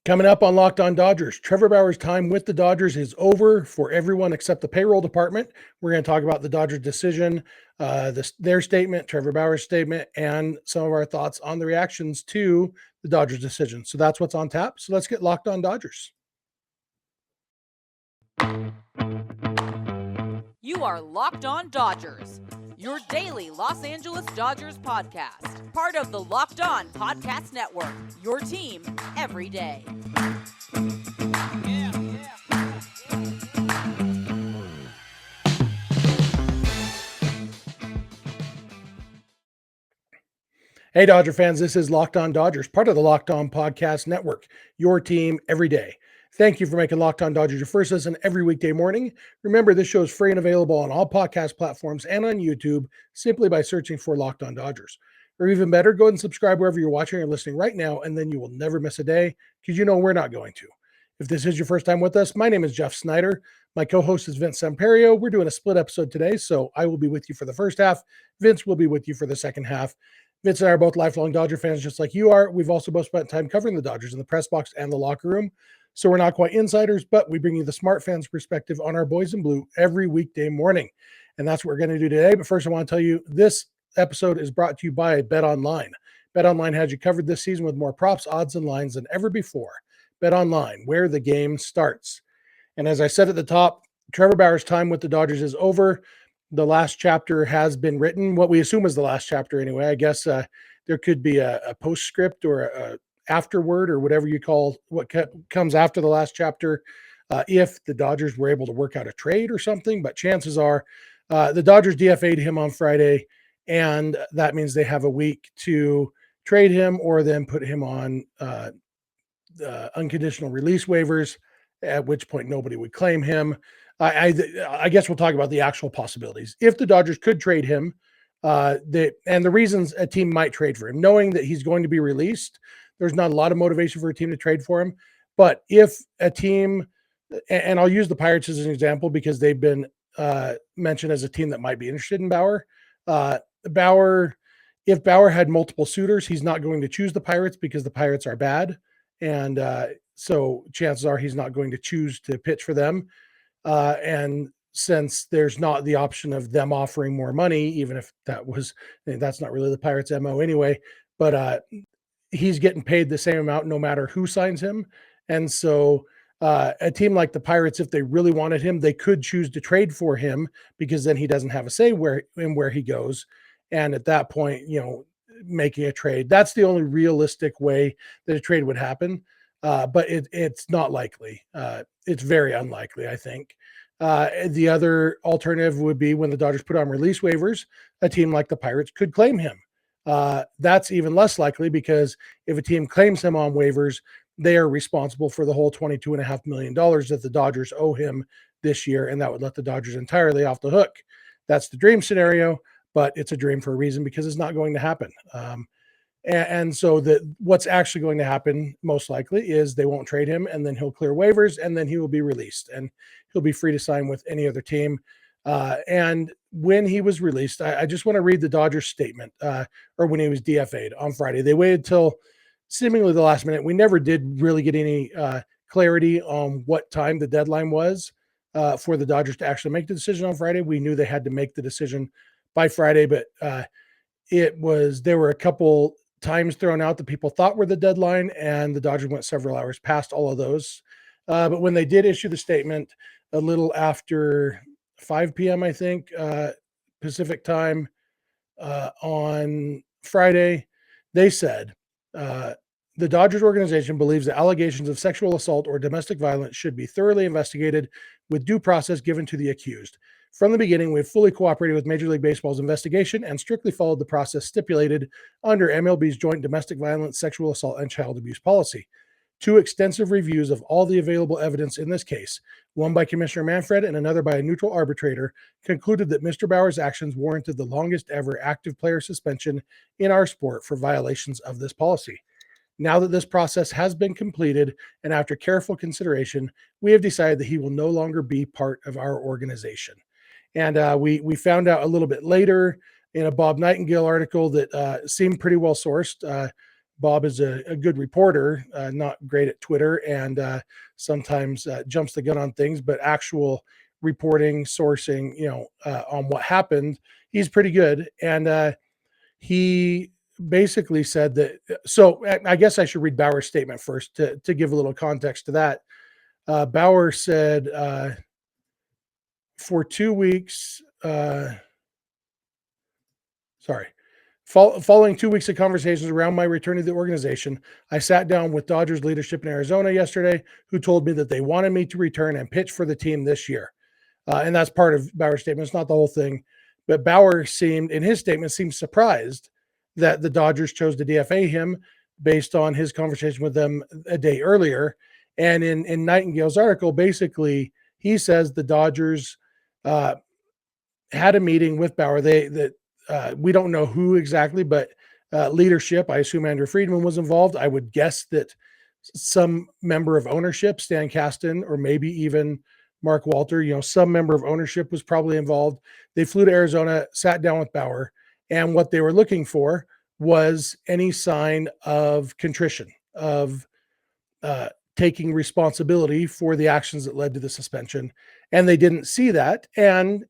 Coming up on Locked On Dodgers, Trevor Bauer's time with the Dodgers is over for everyone except the payroll department. We're going to talk about the Dodgers decision, their statement, Trevor Bauer's statement, and some of our thoughts on the reactions to the Dodgers decision. So that's what's on tap. So let's get Locked On Dodgers. You are Locked On Dodgers, your daily Los Angeles Dodgers podcast. Part of the Locked On Podcast Network, your team every day. Hey, Dodger fans, this is Locked On Dodgers, part of the Locked On Podcast Network, your team every day. Thank you for making Locked On Dodgers your first listen every weekday morning. Remember, this show is free and available on all podcast platforms and on YouTube simply by searching for Locked On Dodgers. Or even better, go ahead and subscribe wherever you're watching or listening right now, and then you will never miss a day because you know we're not going to. If this is your first time with us, my name is Jeff Snider. My co-host is Vince Samperio. We're doing a split episode today, so I will be with you for the first half. Vince will be with you for the second half. Vince and I are both lifelong Dodger fans, just like you are. We've also both spent time covering the Dodgers in the press box and the locker room. So we're not quite insiders, but we bring you the smart fans perspective on our boys in blue every weekday morning. And that's what we're going to do today. But first, I want to tell you this episode is brought to you by BetOnline. BetOnline has you covered this season with more props, odds, and lines than ever before. BetOnline, where the game starts. And as I said at the top, Trevor Bauer's time with the Dodgers is over. The last chapter has been written, what we assume is the last chapter anyway. I guess there could be a postscript or a afterword or whatever you call what comes after the last chapter if the Dodgers were able to work out a trade or something. But chances are the Dodgers DFA'd him on Friday, and that means they have a week to trade him or then put him on unconditional release waivers, at which point nobody would claim him. I guess we'll talk about the actual possibilities. If the Dodgers could trade him, and the reasons a team might trade for him, knowing that he's going to be released, there's not a lot of motivation for a team to trade for him. But if a team, and I'll use the Pirates as an example because they've been mentioned as a team that might be interested in Bauer. If Bauer had multiple suitors, he's not going to choose the Pirates because the Pirates are bad. And so chances are he's not going to choose to pitch for them. And since there's not the option of them offering more money, even if that's not really the Pirates' MO anyway, but he's getting paid the same amount no matter who signs him. And so a team like the Pirates, if they really wanted him, they could choose to trade for him because then he doesn't have a say where he goes. And at that point, making a trade, that's the only realistic way that a trade would happen. But it's not likely. It's very unlikely, I think. The other alternative would be when the Dodgers put on release waivers, a team like the Pirates could claim him. That's even less likely because if a team claims him on waivers, they are responsible for the whole $22.5 million that the Dodgers owe him this year, and that would let the Dodgers entirely off the hook. That's the dream scenario, but it's a dream for a reason because it's not going to happen. And so what's actually going to happen most likely is they won't trade him, and then he'll clear waivers, and then he will be released, and he'll be free to sign with any other team. And when he was released, I just want to read the Dodgers statement, or when he was DFA'd on Friday. They waited till seemingly the last minute. We never did really get any clarity on what time the deadline was for the Dodgers to actually make the decision on Friday. We knew they had to make the decision by Friday, but there were a couple times thrown out that people thought were the deadline, and the Dodgers went several hours past all of those. But when they did issue the statement a little after 5 p.m., I think, Pacific time on Friday, they said, the Dodgers organization believes the allegations of sexual assault or domestic violence should be thoroughly investigated with due process given to the accused. From the beginning, we have fully cooperated with Major League Baseball's investigation and strictly followed the process stipulated under MLB's joint domestic violence, sexual assault, and child abuse policy. 2 extensive reviews of all the available evidence in this case, one by Commissioner Manfred and another by a neutral arbitrator, concluded that Mr. Bauer's actions warranted the longest ever active player suspension in our sport for violations of this policy. Now that this process has been completed and after careful consideration, we have decided that he will no longer be part of our organization. And we found out a little bit later in a Bob Nightingale article that seemed pretty well sourced. Bob is a good reporter, not great at Twitter, and sometimes jumps the gun on things, but actual reporting, sourcing, on what happened, he's pretty good. And he basically said that. So I guess I should read Bauer's statement first to give a little context to that. Bauer said for 2 weeks, following 2 weeks of conversations around my return to the organization, I sat down with Dodgers leadership in Arizona yesterday, who told me that they wanted me to return and pitch for the team this year. And that's part of Bauer's statement. It's not the whole thing. But Bauer in his statement, seemed surprised that the Dodgers chose to DFA him based on his conversation with them a day earlier. And in Nightingale's article, basically, he says the Dodgers had a meeting with Bauer. We don't know who exactly, but leadership, I assume Andrew Friedman was involved. I would guess that some member of ownership, Stan Kasten, or maybe even Mark Walter, some member of ownership was probably involved. They flew to Arizona, sat down with Bauer, and what they were looking for was any sign of contrition, of taking responsibility for the actions that led to the suspension. And they didn't see that. And,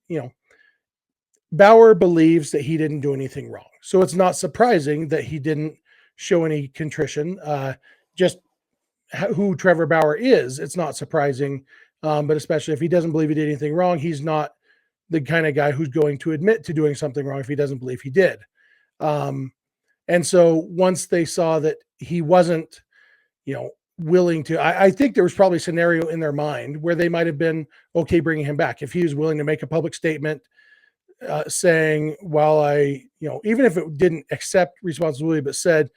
Bauer believes that he didn't do anything wrong. So it's not surprising that he didn't show any contrition. Just who Trevor Bauer is, it's not surprising. But especially if he doesn't believe he did anything wrong, he's not the kind of guy who's going to admit to doing something wrong if he doesn't believe he did. And so once they saw that he wasn't, willing to, I think there was probably a scenario in their mind where they might have been okay bringing him back if he was willing to make a public statement saying, even if it didn't accept responsibility, but said,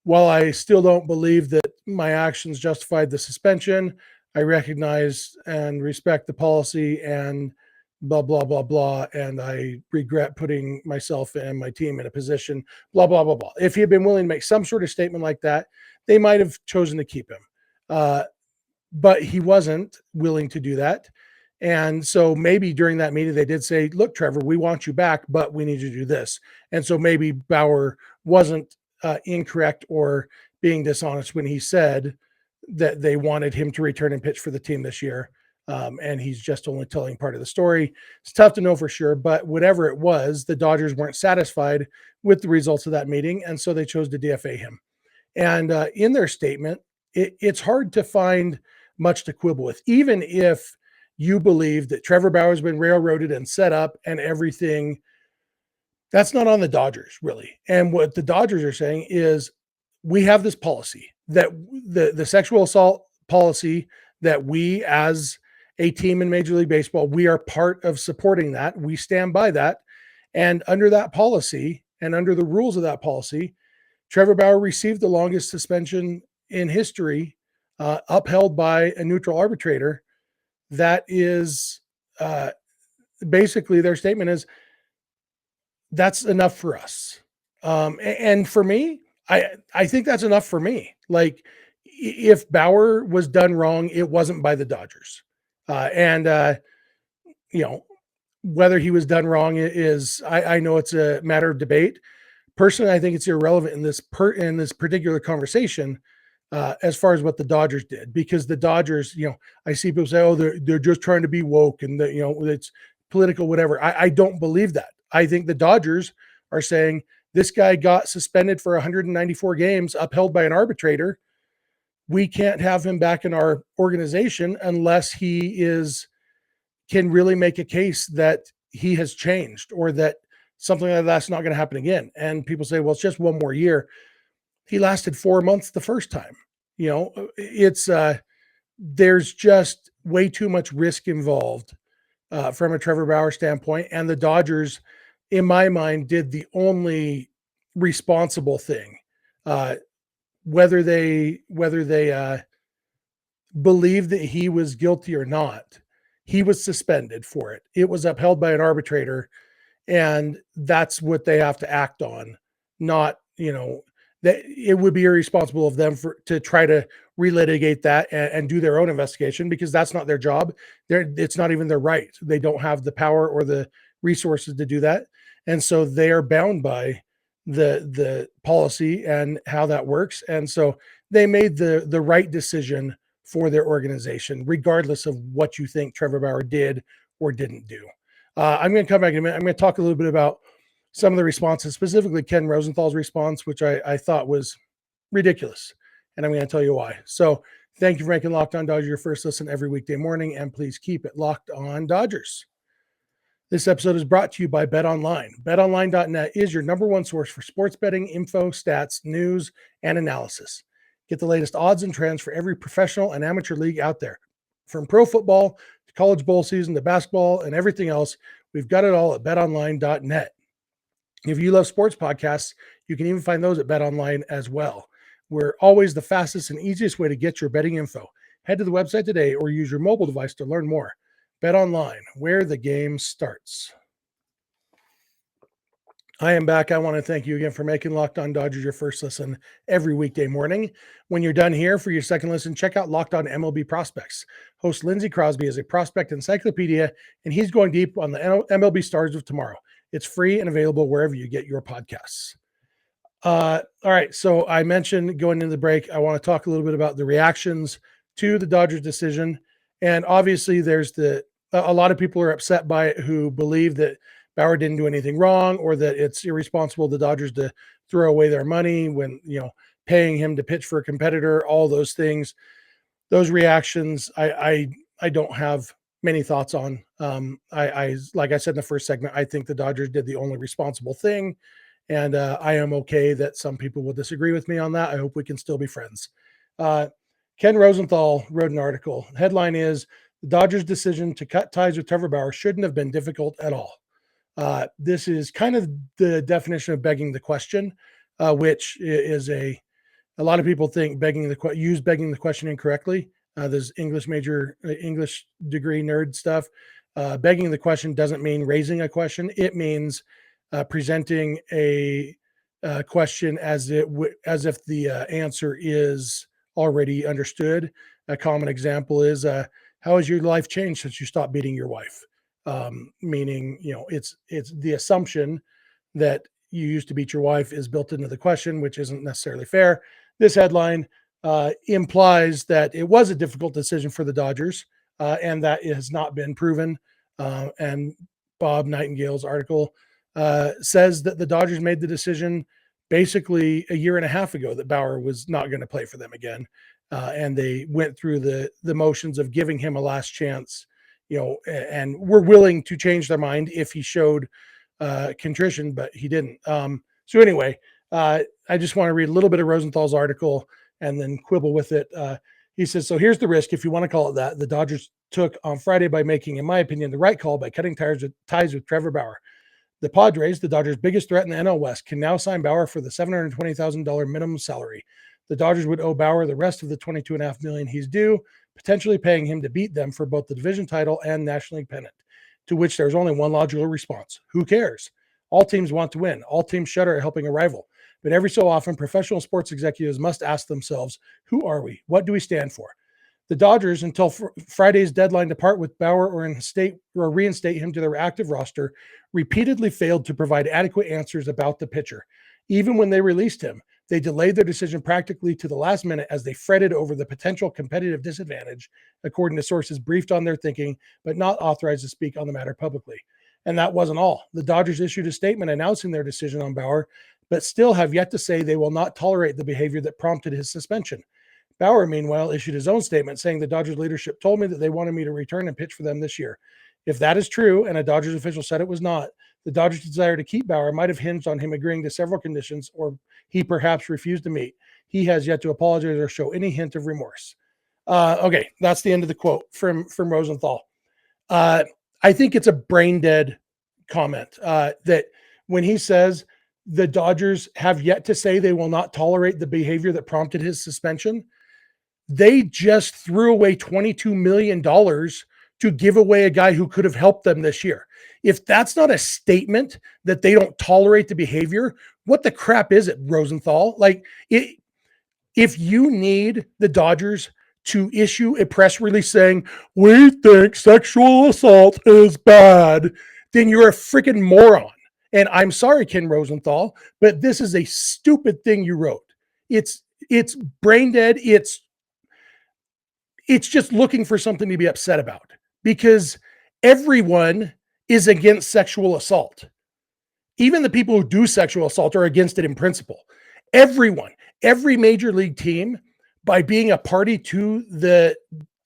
while I still don't believe that my actions justified the suspension, I recognize and respect the policy and blah, blah, blah, blah. And I regret putting myself and my team in a position, blah, blah, blah, blah. If he had been willing to make some sort of statement like that, they might have chosen to keep him. But he wasn't willing to do that. And so maybe during that meeting, they did say, look, Trevor, we want you back, but we need you to do this. And so maybe Bauer wasn't incorrect or being dishonest when he said that they wanted him to return and pitch for the team this year. And he's just only telling part of the story. It's tough to know for sure, but whatever it was, the Dodgers weren't satisfied with the results of that meeting. And so they chose to DFA him. And in their statement, it's hard to find much to quibble with, even if you believe that Trevor Bauer has been railroaded and set up and everything. That's not on the Dodgers, really. And what the Dodgers are saying is we have this policy that the sexual assault policy that we as a team in Major League Baseball, we are part of supporting that. We stand by that. And under that policy and under the rules of that policy, Trevor Bauer received the longest suspension in history, upheld by a neutral arbitrator. That is basically their statement is that's enough for us. And for me, I think that's enough for me. Like if Bauer was done wrong, it wasn't by the Dodgers. Whether he was done wrong is, I know it's a matter of debate. Personally, I think it's irrelevant in this particular conversation. As far as what the Dodgers did, because the Dodgers, I see people say, oh, they're just trying to be woke and it's political, whatever. I don't believe that. I think the Dodgers are saying this guy got suspended for 194 games, upheld by an arbitrator. We can't have him back in our organization unless he can really make a case that he has changed or that something like that's not going to happen again. And people say, well, it's just one more year. He lasted 4 months the first time. It's there's just way too much risk involved from a Trevor Bauer standpoint. And the Dodgers, in my mind, did the only responsible thing. Whether they believe that he was guilty or not, he was suspended for it. It was upheld by an arbitrator, and that's what they have to act on. Not, that it would be irresponsible of them to try to relitigate that and do their own investigation, because that's not their job. It's not even their right. They don't have the power or the resources to do that. And so they are bound by the policy and how that works. And so they made the right decision for their organization, regardless of what you think Trevor Bauer did or didn't do. I'm going to come back in a minute. I'm going to talk a little bit about some of the responses, specifically Ken Rosenthal's response, which I thought was ridiculous. And I'm going to tell you why. So thank you for making Locked On Dodgers your first listen every weekday morning, and please keep it Locked On Dodgers. This episode is brought to you by BetOnline. BetOnline.net is your number one source for sports betting, info, stats, news, and analysis. Get the latest odds and trends for every professional and amateur league out there. From pro football to college bowl season to basketball and everything else, we've got it all at BetOnline.net. If you love sports podcasts, you can even find those at BetOnline as well. We're always the fastest and easiest way to get your betting info. Head to the website today or use your mobile device to learn more. BetOnline, where the game starts. I am back. I want to thank you again for making Locked On Dodgers your first listen every weekday morning. When you're done here for your second listen, check out Locked On MLB Prospects. Host Lindsey Crosby is a prospect encyclopedia, and he's going deep on the MLB stars of tomorrow. It's free and available wherever you get your podcasts. All right, so I mentioned going into the break, I want to talk a little bit about the reactions to the Dodgers decision. And obviously there's a lot of people are upset by it who believe that Bauer didn't do anything wrong, or that it's irresponsible of the Dodgers to throw away their money when, paying him to pitch for a competitor, all those things. Those reactions, I don't have many thoughts on. I like I said in the first segment, I think the Dodgers did the only responsible thing. And I am okay that some people will disagree with me on that. I hope we can still be friends. Ken Rosenthal wrote an article. The headline is, "The Dodgers' decision to cut ties with Trevor Bauer shouldn't have been difficult at all." This is kind of the definition of begging the question, which is a lot of people think use begging the question incorrectly. There's English degree nerd stuff. Begging the question doesn't mean raising a question. It means presenting a question as if the answer is already understood. A common example is, how has your life changed since you stopped beating your wife? Meaning, it's the assumption that you used to beat your wife is built into the question, which isn't necessarily fair. This headline implies that it was a difficult decision for the Dodgers, and that it has not been proven. And Bob Nightingale's article says that the Dodgers made the decision basically a year and a half ago that Bauer was not going to play for them again. And they went through the motions of giving him a last chance, and were willing to change their mind if he showed contrition, but he didn't. So anyway, I just want to read a little bit of Rosenthal's article and then quibble with it. He says, "So here's the risk, if you want to call it that, the Dodgers took on Friday by making, in my opinion, the right call by cutting ties with Trevor Bauer. The Padres, the Dodgers' biggest threat in the NL West, can now sign Bauer for the $720,000 minimum salary. The Dodgers would owe Bauer the rest of the $22.5 million he's due, potentially paying him to beat them for both the division title and National League pennant." To which there's only one logical response: who cares? All teams want to win. All teams shudder at helping a rival. But every so often, professional sports executives must ask themselves, who are we? What do we stand for? The Dodgers, until Friday's deadline to part with Bauer or reinstate him to their active roster, repeatedly failed to provide adequate answers about the pitcher. Even when they released him, they delayed their decision practically to the last minute as they fretted over the potential competitive disadvantage, according to sources briefed on their thinking, but not authorized to speak on the matter publicly. And that wasn't all. The Dodgers issued a statement announcing their decision on Bauer, but still have yet to say they will not tolerate the behavior that prompted his suspension. Bauer, meanwhile, issued his own statement saying, "The Dodgers leadership told me that they wanted me to return and pitch for them this year." If that is true, and a Dodgers official said it was not, the Dodgers' desire to keep Bauer might have hinged on him agreeing to several conditions, or he perhaps refused to meet. He has yet to apologize or show any hint of remorse. Okay, that's the end of the quote from Rosenthal. I think it's a brain dead comment that when he says the Dodgers have yet to say they will not tolerate the behavior that prompted his suspension, they just threw away $22 million to give away a guy who could have helped them this year. If that's not a statement that they don't tolerate the behavior, what the crap is it, Rosenthal? If you need the Dodgers to issue a press release saying, "We think sexual assault is bad," then you're a freaking moron. And I'm sorry, Ken Rosenthal, but this is a stupid thing you wrote. It's brain dead. It's just looking for something to be upset about, because everyone is against sexual assault. Even the people who do sexual assault are against it in principle. Everyone, every major league team, by being a party to the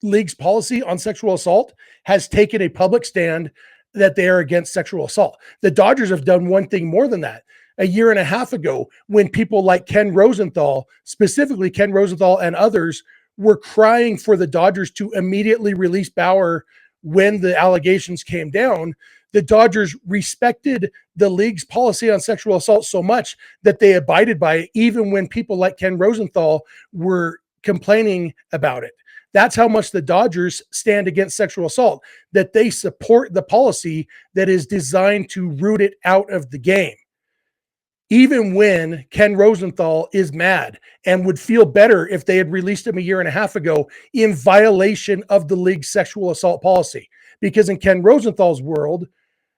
league's policy on sexual assault, has taken a public stand that they are against sexual assault. The Dodgers have done one thing more than that. A year and a half ago, when people like Ken Rosenthal, specifically Ken Rosenthal and others, were crying for the Dodgers to immediately release Bauer when the allegations came down, the Dodgers respected the league's policy on sexual assault so much that they abided by it, even when people like Ken Rosenthal were complaining about it. That's how much the Dodgers stand against sexual assault, that they support the policy that is designed to root it out of the game. Even when Ken Rosenthal is mad and would feel better if they had released him a year and a half ago in violation of the league's sexual assault policy. Because in Ken Rosenthal's world,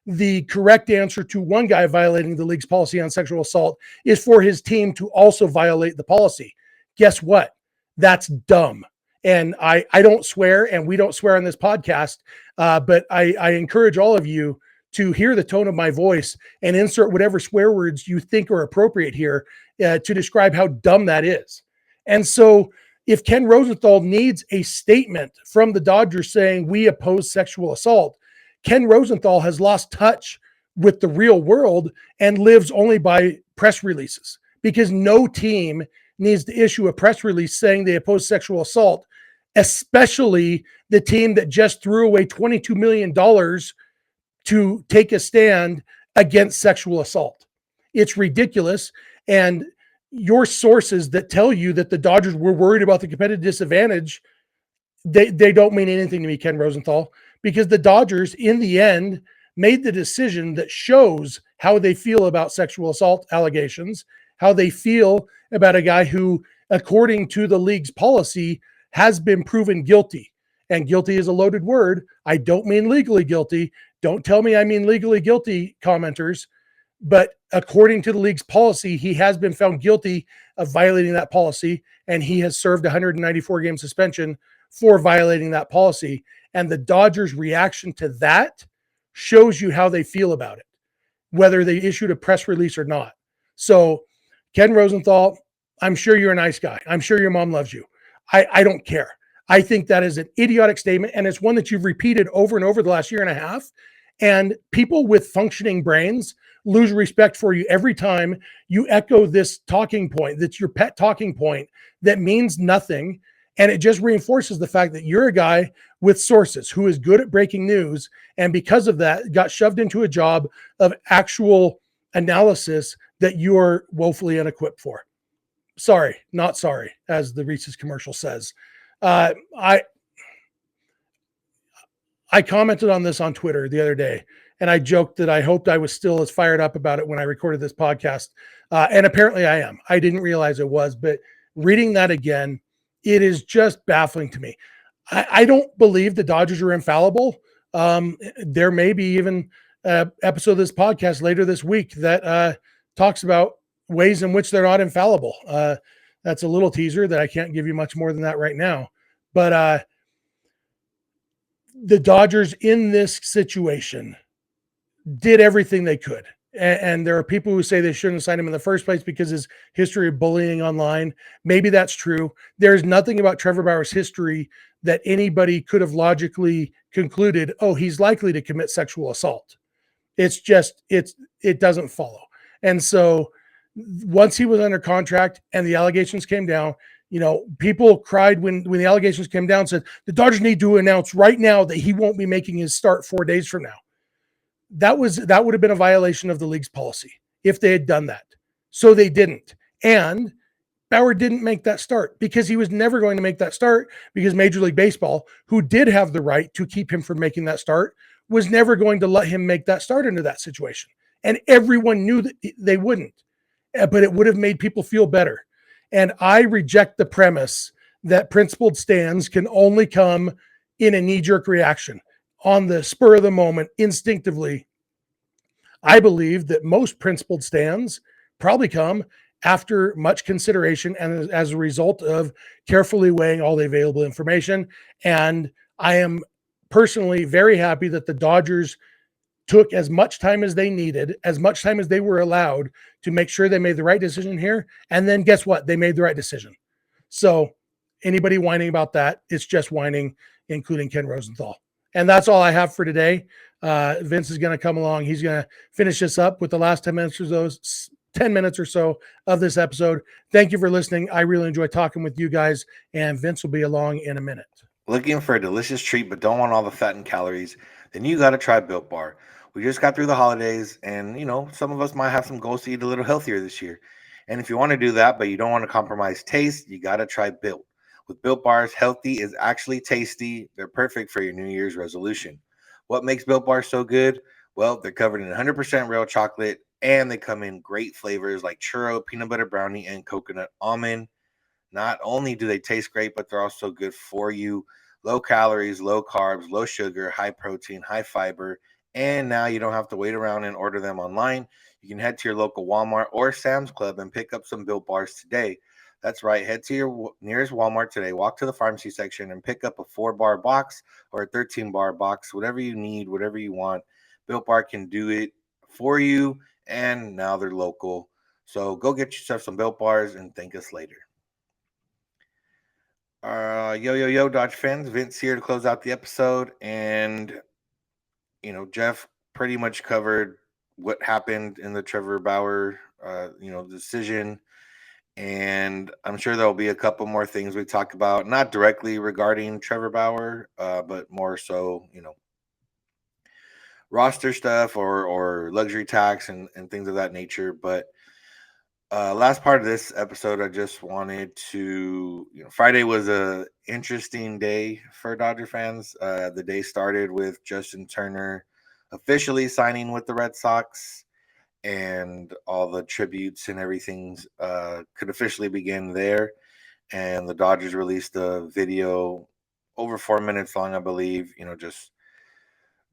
the correct answer to one guy violating the league's policy on sexual assault is for his team to also violate the policy. Guess what? That's dumb. And I don't swear, and we don't swear on this podcast, but I encourage all of you to hear the tone of my voice and insert whatever swear words you think are appropriate here to describe how dumb that is. And so if Ken Rosenthal needs a statement from the Dodgers saying we oppose sexual assault, Ken Rosenthal has lost touch with the real world and lives only by press releases, because no team needs to issue a press release saying they oppose sexual assault, especially the team that just threw away $22 million to take a stand against sexual assault. It's ridiculous. And your sources that tell you that the Dodgers were worried about the competitive disadvantage, they don't mean anything to me, Ken Rosenthal, because the Dodgers in the end made the decision that shows how they feel about sexual assault allegations, how they feel about a guy who, according to the league's policy, has been proven guilty. And guilty is a loaded word. I don't mean legally guilty. Don't tell me I mean legally guilty, commenters. But according to the league's policy, he has been found guilty of violating that policy, and he has served a 194-game suspension for violating that policy. And the Dodgers' reaction to that shows you how they feel about it, whether they issued a press release or not. So, Ken Rosenthal, I'm sure you're a nice guy. I'm sure your mom loves you. I don't care. I think that is an idiotic statement, and it's one that you've repeated over and over the last year and a half. And people with functioning brains lose respect for you every time you echo this talking point that's your pet talking point that means nothing. And it just reinforces the fact that you're a guy with sources who is good at breaking news, and because of that got shoved into a job of actual analysis that you're woefully unequipped for. Sorry, not sorry, as the Reese's commercial says. I commented on this on Twitter the other day, and I joked that I hoped I was still as fired up about it when I recorded this podcast. And apparently I am. I didn't realize it was, but reading that again, it is just baffling to me. I don't believe the Dodgers are infallible. There may be even an episode of this podcast later this week that talks about ways in which they're not infallible. That's a little teaser that I can't give you much more than that right now. But the Dodgers in this situation did everything they could. And there are people who say they shouldn't have signed him in the first place because his history of bullying online. Maybe that's true. There's nothing about Trevor Bauer's history that anybody could have logically concluded, oh, he's likely to commit sexual assault. It's just, it doesn't follow. And so once he was under contract and the allegations came down, people cried when the allegations came down, said the Dodgers need to announce right now that he won't be making his start 4 days from now. That would have been a violation of the league's policy if they had done that. So they didn't. And Bauer didn't make that start because he was never going to make that start, because Major League Baseball, who did have the right to keep him from making that start, was never going to let him make that start into that situation. And everyone knew that they wouldn't, but it would have made people feel better. And I reject the premise that principled stands can only come in a knee-jerk reaction on the spur of the moment, instinctively. I believe that most principled stands probably come after much consideration and as a result of carefully weighing all the available information. And I am personally very happy that the Dodgers took as much time as they needed, as much time as they were allowed to make sure they made the right decision here. And then guess what? They made the right decision. So anybody whining about that, it's just whining, including Ken Rosenthal. And that's all I have for today. Vince is going to come along. He's going to finish this up with the last 10 minutes or those 10 minutes or so of this episode. Thank you for listening. I really enjoy talking with you guys, and Vince will be along in a minute. Looking for a delicious treat but don't want all the fat and calories? Then you got to try Built Bar. We just got through the holidays, and some of us might have some goals to eat a little healthier this year. And if you want to do that, but you don't want to compromise taste, you got to try Built. With Built Bars, healthy is actually tasty. They're perfect for your New Year's resolution. What makes Built Bars so good? Well, they're covered in 100% real chocolate, and they come in great flavors like churro, peanut butter brownie, and coconut almond. Not only do they taste great, but they're also good for you. Low calories, low carbs, low sugar, high protein, high fiber. And now you don't have to wait around and order them online. You can head to your local Walmart or Sam's Club and pick up some Built Bars today. That's right. Head to your nearest Walmart today. Walk to the pharmacy section and pick up a 4-bar box or a 13-bar box, whatever you need, whatever you want. Built Bar can do it for you, and now they're local. So go get yourself some Built Bars and thank us later. Yo, Dodge fans. Vince here to close out the episode. And, Jeff pretty much covered what happened in the Trevor Bauer, decision. And I'm sure there'll be a couple more things we talk about, not directly regarding Trevor Bauer, but more so, roster stuff or luxury tax and things of that nature. But last part of this episode, I just wanted to, Friday was a interesting day for Dodger fans. The day started with Justin Turner officially signing with the Red Sox, and all the tributes and everything could officially begin there. And the Dodgers released a video over 4 minutes long, I believe. Just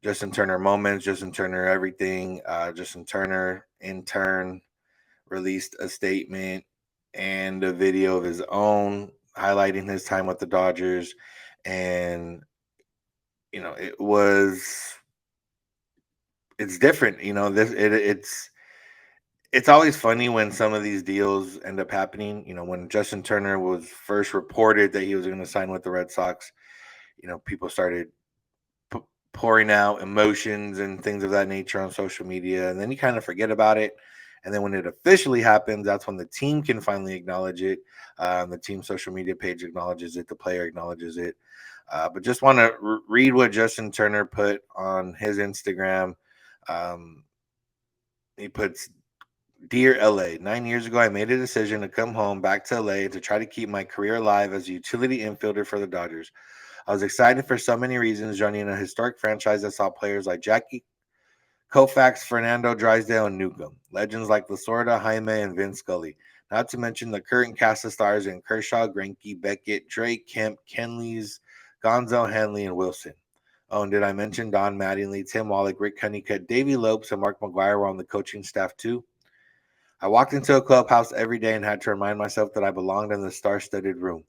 Justin Turner moments, Justin Turner everything. Justin Turner in turn released a statement and a video of his own highlighting his time with the Dodgers. And it's different. It's always funny when some of these deals end up happening. When Justin Turner was first reported that he was going to sign with the Red Sox, people started pouring out emotions and things of that nature on social media, and then you kind of forget about it. And then when it officially happens, that's when the team can finally acknowledge it. The team social media page acknowledges it. The player acknowledges it. But just want to read what Justin Turner put on his Instagram. He puts, "Dear LA, 9 years ago, I made a decision to come home back to LA to try to keep my career alive as a utility infielder for the Dodgers. I was excited for so many reasons, joining a historic franchise that saw players like Jackie Koufax, Fernando Drysdale, and Newcomb, legends like Lasorda, Jaime, and Vin Scully, not to mention the current cast of stars in Kershaw, Greinke, Beckett, Drake, Kemp, Kenleys, Gonzo, Hanley, and Wilson. Oh, and did I mention Don Mattingly, Tim Wallach, Rick Honeycutt, Davey Lopes, and Mark McGuire were on the coaching staff too? I walked into a clubhouse every day and had to remind myself that I belonged in the star-studded room.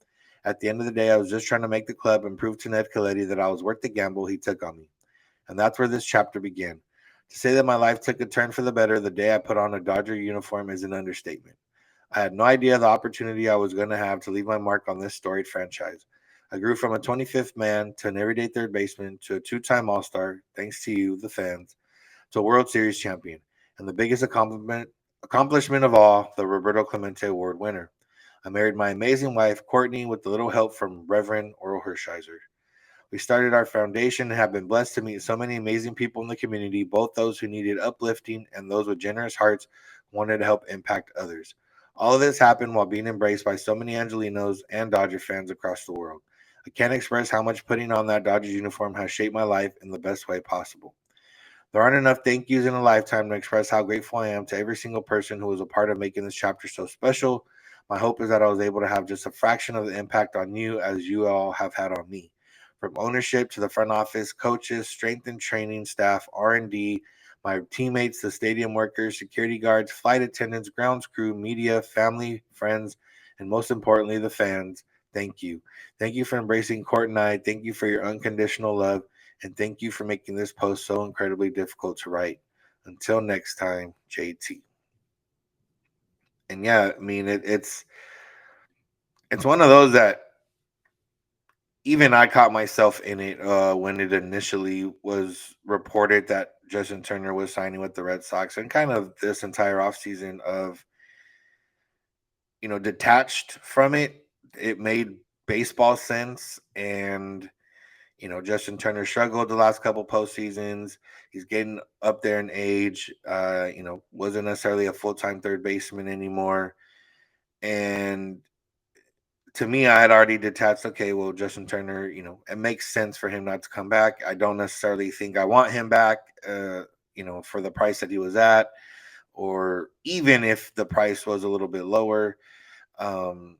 At the end of the day, I was just trying to make the club and prove to Ned Coletti that I was worth the gamble he took on me. And that's where this chapter began. To say that my life took a turn for the better the day I put on a Dodger uniform is an understatement. I had no idea the opportunity I was going to have to leave my mark on this storied franchise. I grew from a 25th man to an everyday third baseman to a two-time All-Star, thanks to you, the fans, to a World Series champion, and the biggest accomplishment of all, the Roberto Clemente Award winner. I married my amazing wife, Courtney, with a little help from Reverend Oral Hershiser. We started our foundation and have been blessed to meet so many amazing people in the community, both those who needed uplifting and those with generous hearts who wanted to help impact others. All of this happened while being embraced by so many Angelinos and Dodger fans across the world. I can't express how much putting on that Dodgers uniform has shaped my life in the best way possible. There aren't enough thank yous in a lifetime to express how grateful I am to every single person who was a part of making this chapter so special. My hope is that I was able to have just a fraction of the impact on you as you all have had on me. From ownership to the front office, coaches, strength and training staff, R&D, my teammates, the stadium workers, security guards, flight attendants, grounds crew, media, family, friends, and most importantly, the fans. Thank you. Thank you for embracing Court and I. Thank you for your unconditional love. And thank you for making this post so incredibly difficult to write. Until next time, JT. And yeah, I mean, it's one of those that even I caught myself in it when it initially was reported that Justin Turner was signing with the Red Sox, and kind of this entire offseason of, detached from it. It made baseball sense. And, Justin Turner struggled the last couple postseasons. He's getting up there in age, wasn't necessarily a full time third baseman anymore. And to me, I had already detached. Okay, well, Justin Turner, it makes sense for him not to come back. I don't necessarily think I want him back, for the price that he was at, or even if the price was a little bit lower, um,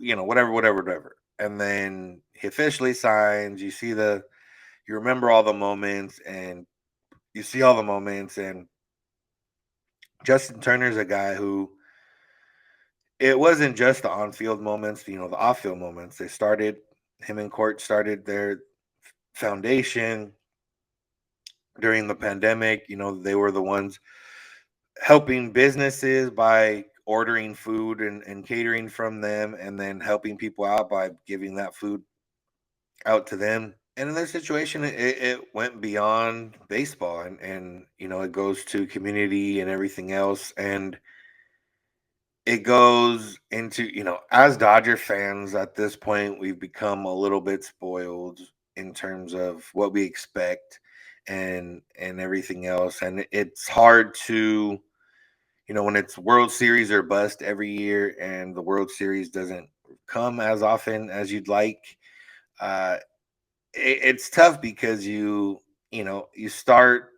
whatever. And then he officially signs. You remember all the moments, and you see all the moments, and Justin Turner's a guy who, it wasn't just the on-field moments, the off-field moments. Him and Court started their foundation during the pandemic. They were the ones helping businesses by ordering food and catering from them, and then helping people out by giving that food out to them. And in their situation, it went beyond baseball, and it goes to community and everything else. And it goes into, as Dodger fans at this point, we've become a little bit spoiled in terms of what we expect and everything else. And it's hard to, when it's World Series or bust every year, and the World Series doesn't come as often as you'd like. It's tough because you start,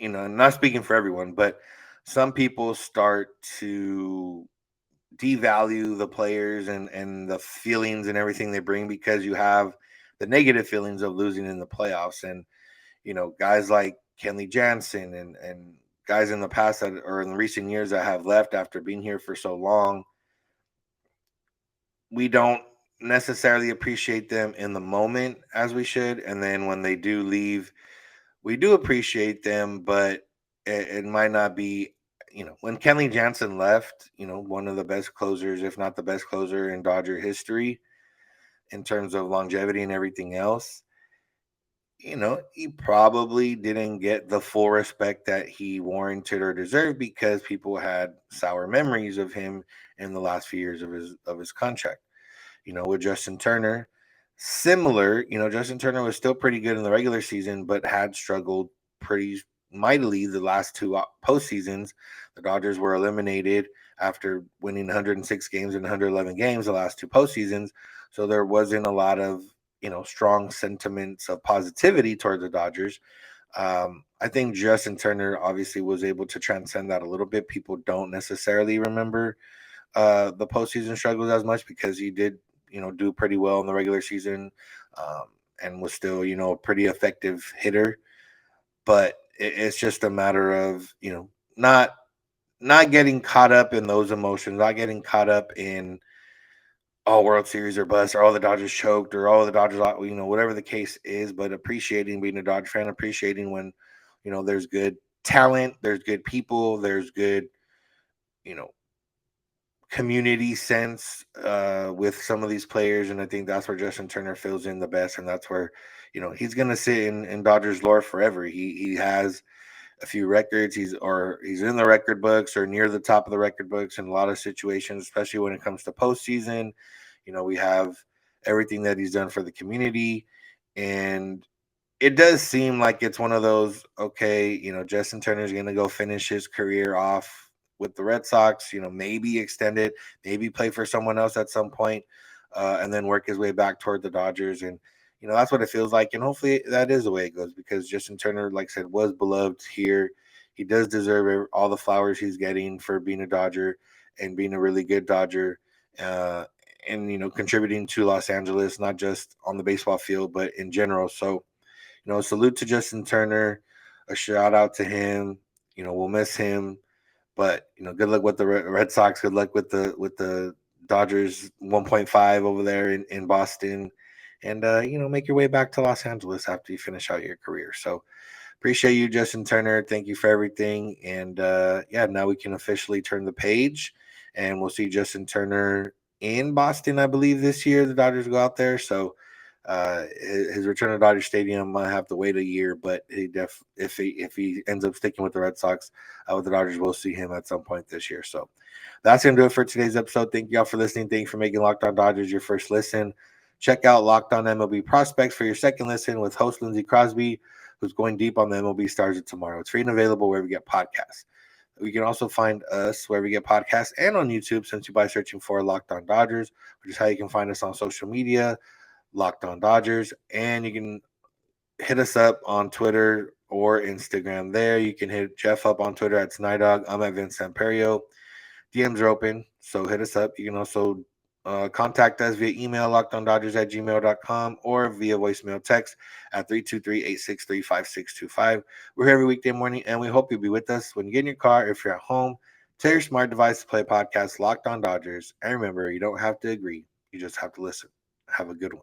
not speaking for everyone, but some people start to devalue the players and the feelings and everything they bring, because you have the negative feelings of losing in the playoffs. And guys like Kenley Jansen and guys in the past that, or in the recent years, that have left after being here for so long, we don't necessarily appreciate them in the moment as we should. And then when they do leave, we do appreciate them, but it might not be, when Kenley Jansen left, one of the best closers, if not the best closer in Dodger history in terms of longevity and everything else, he probably didn't get the full respect that he warranted or deserved, because people had sour memories of him in the last few years of his contract. With Justin Turner, similar. Justin Turner was still pretty good in the regular season, but had struggled pretty mightily the last two postseasons. The Dodgers were eliminated after winning 106 games and 111 games the last two postseasons. So there wasn't a lot of, strong sentiments of positivity toward the Dodgers. I think Justin Turner obviously was able to transcend that a little bit. People don't necessarily remember the postseason struggles as much, because he did, do pretty well in the regular season, and was still, a pretty effective hitter. But it's just a matter of, not getting caught up in those emotions, not getting caught up in, oh, World Series or bust, or all the Dodgers choked, or all the Dodgers, whatever the case is, but appreciating being a Dodger fan, appreciating when, there's good talent, there's good people, there's good, you know, community sense with some of these players. And I think that's where Justin Turner fills in the best. And that's where, he's going to sit in Dodgers lore forever. He has a few records. He's in the record books or near the top of the record books in a lot of situations, especially when it comes to postseason. We have everything that he's done for the community. And it does seem like it's one of those, okay, Justin Turner's going to go finish his career off with the Red Sox, maybe extend it, maybe play for someone else at some point, and then work his way back toward the Dodgers. And, that's what it feels like. And hopefully that is the way it goes, because Justin Turner, like I said, was beloved here. He does deserve all the flowers he's getting for being a Dodger and being a really good Dodger. And, contributing to Los Angeles, not just on the baseball field, but in general. So, salute to Justin Turner. a shout out to him. We'll miss him, but good luck with the Red Sox. Good luck with the Dodgers 1.5 over there in Boston, and make your way back to Los Angeles after you finish out your career. So appreciate you, Justin Turner. Thank you for everything, and now we can officially turn the page, and we'll see Justin Turner in Boston, I believe, this year. The Dodgers go out there, so his return to Dodger Stadium might have to wait a year, but if he ends up sticking with the Red Sox, with the Dodgers, we'll see him at some point this year. So that's gonna do it for today's episode. Thank you all for listening. Thank you for making Locked On Dodgers your first listen. Check out Locked On MLB Prospects for your second listen with host Lindsey Crosby, who's going deep on the MLB stars of tomorrow. It's free and available wherever you get podcasts. You can also find us wherever you get podcasts and on YouTube simply by searching for Locked On Dodgers, which is how you can find us on social media, Locked On Dodgers. And you can hit us up on Twitter or Instagram there. You can hit Jeff up on Twitter at Snydog. I'm at Vince Samperio. DMs are open, so hit us up. You can also contact us via email, lockedondodgers@gmail.com, or via voicemail text at 323-863-5625. We're here every weekday morning, and we hope you'll be with us when you get in your car. If you're at home, tell your smart device to play podcast Locked On Dodgers. And remember, you don't have to agree. You just have to listen. Have a good one.